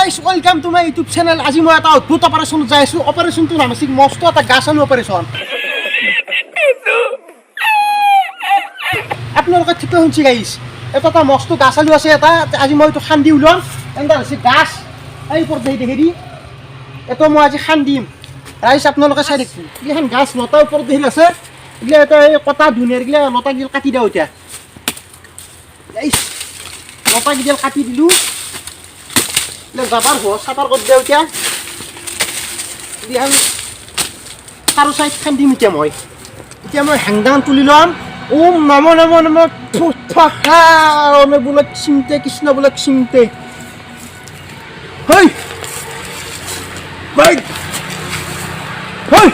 Guys welcome to my YouTube channel. আজি মই এটা অদ্ভুত অপাৰেশ্যন যাই আছোঁ। অপাৰেশ্যনটোৰ নাম আছিল মস্ত এটা গাছ আলু অপাৰেশ্যন। আপোনালোকে ঠিকে শুনছে গাইছ, এটা মস্ত গাছ আলু আছে এটা। আজি মই এইটো খান্দি ওলাম। এনেকুৱা হৈছে গাছ এই ওপৰত দেখি এইটো মই আজি খান্দিম। ৰাইজ আপোনালোকে চাই দেখিছোঁ এইগিলাখন গাছ লতা ওপৰত দেখি আছে। এইগিলা এটা এই কটা ধুনীয়া এইগিলা লতাগিলা কাটি দিওঁ এতিয়া। গাইছ লতাগিডাল কাটি দিলোঁ, যাবাৰ ঘৰ চাফাৰ কৰি দিওঁ এতিয়া। এইগিলাখন চাৰু চাইড খান্দিম এতিয়া মই হেংদান তুলি ল'ম। ওম নম নম নম বোলে চিমতে কৃষ্ণ বোলে চিমতে হয় হয় হয়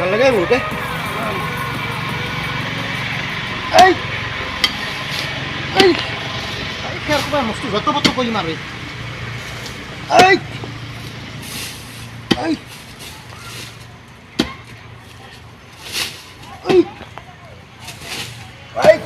lagay mo, okay? Ay! Ay! Ay, kaya ko ba? Mas tuwa. Ito ko yung mari. Ay! Ay! Ay! Ay!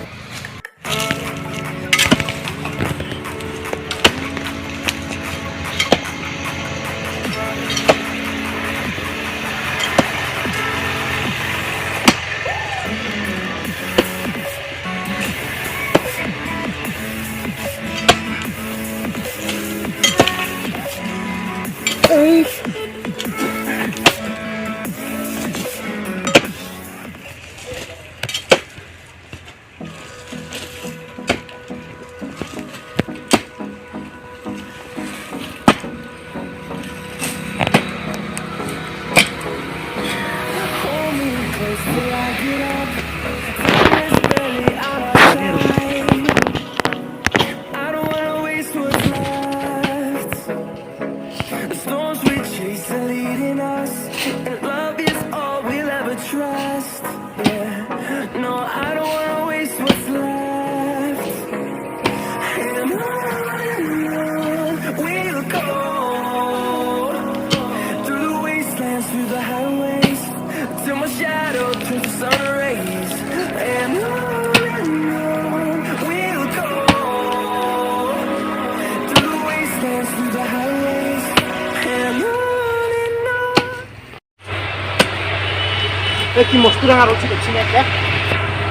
Aquí mostura nga rotsi kecil ya,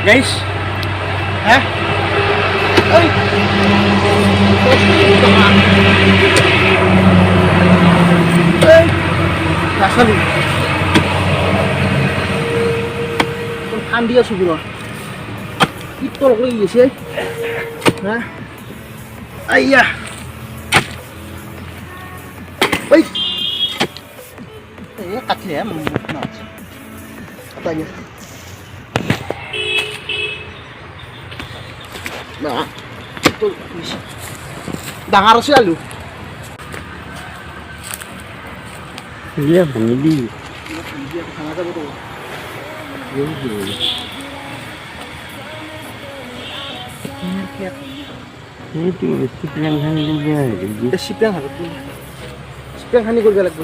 guys. Hah? Ay. Ay. Kasal. Kon handi ya suburo. Itol ko yesi. Hah? Ayah. Ay. Eh, katli ya membuat. Tanya. Nah, itu dangar sih lu. Iya, pemilih. Dia kesana aja betul. Iya. সেইটো চিপেন খানি চিপেং আৰু চিপেং খানি কৰিব লাগিব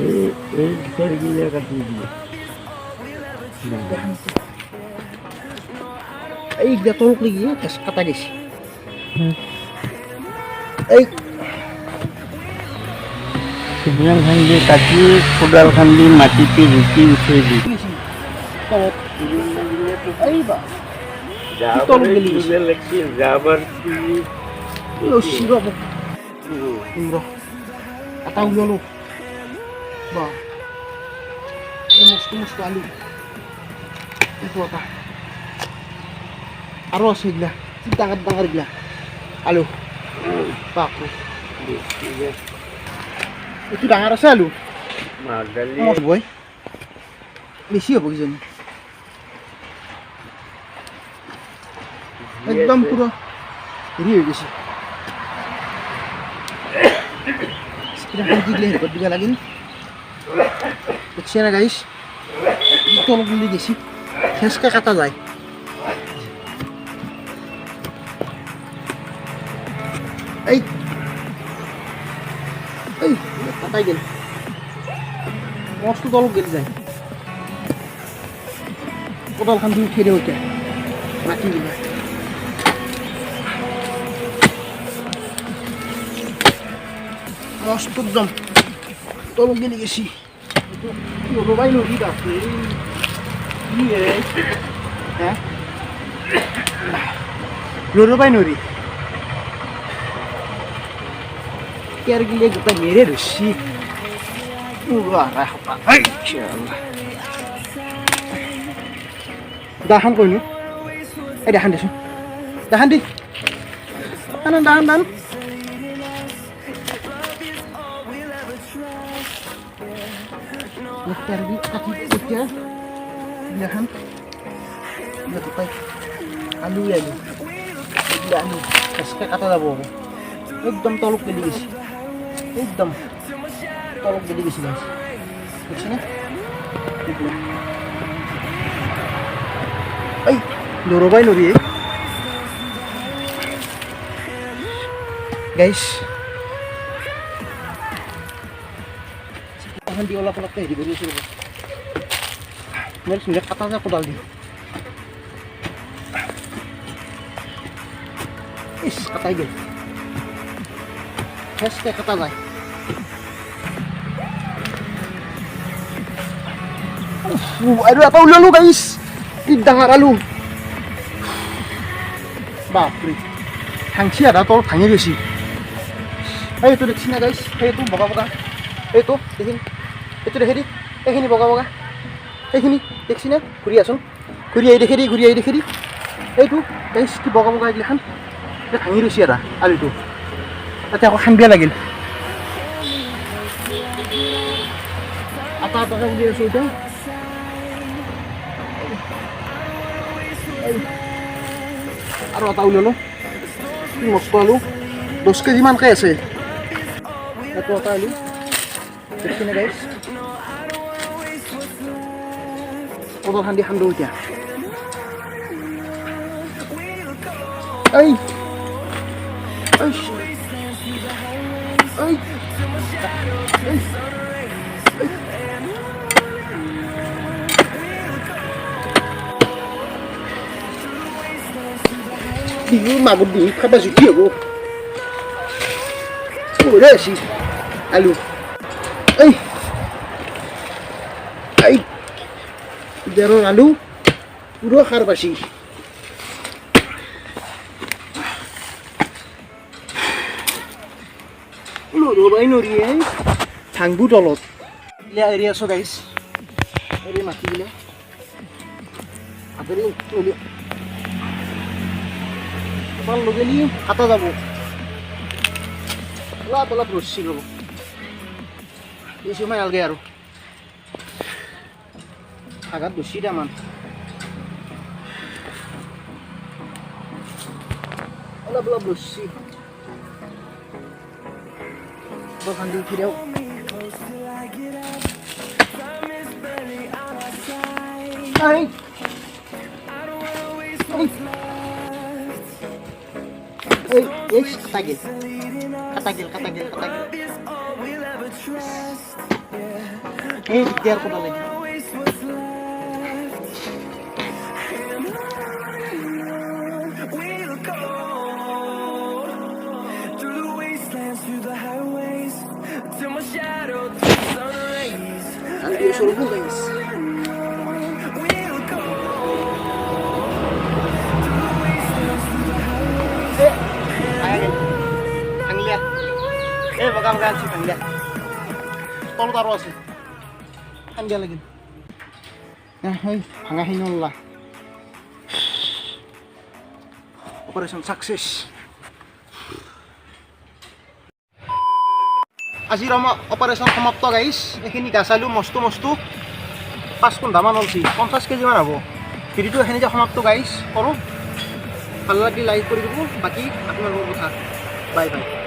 এই খেৰগিলা কাটি দিয়ে এই তলক লাগি ফেচ কাটা গৈছে এই চিপেন খানি কাটি কোদাল খান্দি মাটিতে ৰুটি উঠাই দি তলত এই বা যাবাৰ লছি ৰ'ব এটা উলিয়ালো বা এই মস্ত আলু এইটো এটা আৰু আছে এইগিলা ডাঙৰ এইগিলা আলু বাপৰে এইটো ডাঙৰ আছে আলু বই বেছি হ'ব কিজানি একদম পুরো হেৰি হৈ গৈছে দিব লাগিল দেখছি না গাইছ তলক বুলি দিছি ফেচকে কাটা যায় এই এই কাটাই গেল মস্ত তলক গেল যায় কোদালখান দি উঠাই দিওঁ এতিয়া মাটি দিলে মস্ত একদম তলক গেলি গেছি রবাই নদী আছে হ্যাঁ রবাই নদী কেয়ার গিলে গোটা মেরে রসি দাহান কইনো এই দেখান দেচোন দেখান দি দান Tergi kaki kerja, lihat lihat apa? Alu ya lu, tidak alu. Kasih kata dah bohong. Ekdom tolok geli guys, ekdom tolok geli guys guys. Macam ni? Ay, lorobai lori guys. Akan diolak-olak teh di bawah sini. Mari sudah katanya kodal di. Kata aja. Kayak kata lagi. Aduh apa ulah lu guys? Tidak ngalu. Bapre. Hangsi ada tol hangnya sih. Ayo tuh sini guys. Ayo tuh boga-boga. Ayo tuh sini. Itu দেখে দি এইখিনি বগা এইখিনি দেখছি না ঘূৰি আছোন ঘূৰি আহি দেখে দি এইটো গাইছ কি বগা এইগিলাখান ভাঙি ৰৈছি এটা আলুটো তাতে আকৌ খান্দিয়া লাগিল আটা উলিয়াই আছো এতিয়া আৰু এটা উলিয়ালো মস্ত আলু 10 কেজি মানকৈ আছে এইটো এটা আলু দেখছি না গাইছ কোদাল খান্দি খান্দো এতিয়া এই বিহু মাগুৰ বিহু খাব জুতি হ'ব ওৰে আছি আলু এই দেৰৰ আলু পুরো খার বাসি রবাই নরিয়ে ভাঙবো তলত এৰি আছো গাইছ এৰি মাটি দিলে হাতেৰে কপাল লগেলি কাটা যাব অলপ ৰচি ল'ব এই সময় আলগে আৰু আগত বেছি দামান অলপ ৰচি bahkan di video এই কাটা গেল কাটা গেল কাটা গেল কাটা গেল এই দিগদাৰ কৰিব লাগে ভাঙিলা এই বগা বগা আছে ভাঙিলা তলত আৰু আছে ভাঙিয়া লাগিল ভাঙাখিনি নলা অপাৰেশ্যন সাকসেস আজিৰ আমাৰ অপাৰেশ্যন সমাপ্ত গাইছ এইখিনি গাছালো মস্ত মস্ত 5-10 মান অলছি 50 কেজি মান হ'ব ভিডিঅ'টো এইখিনিতে সমাপ্ত গাইছ কৰোঁ ভাল লাগিলে লাইক কৰি দিব বাকী আপোনালোকৰ কথা বাই বাই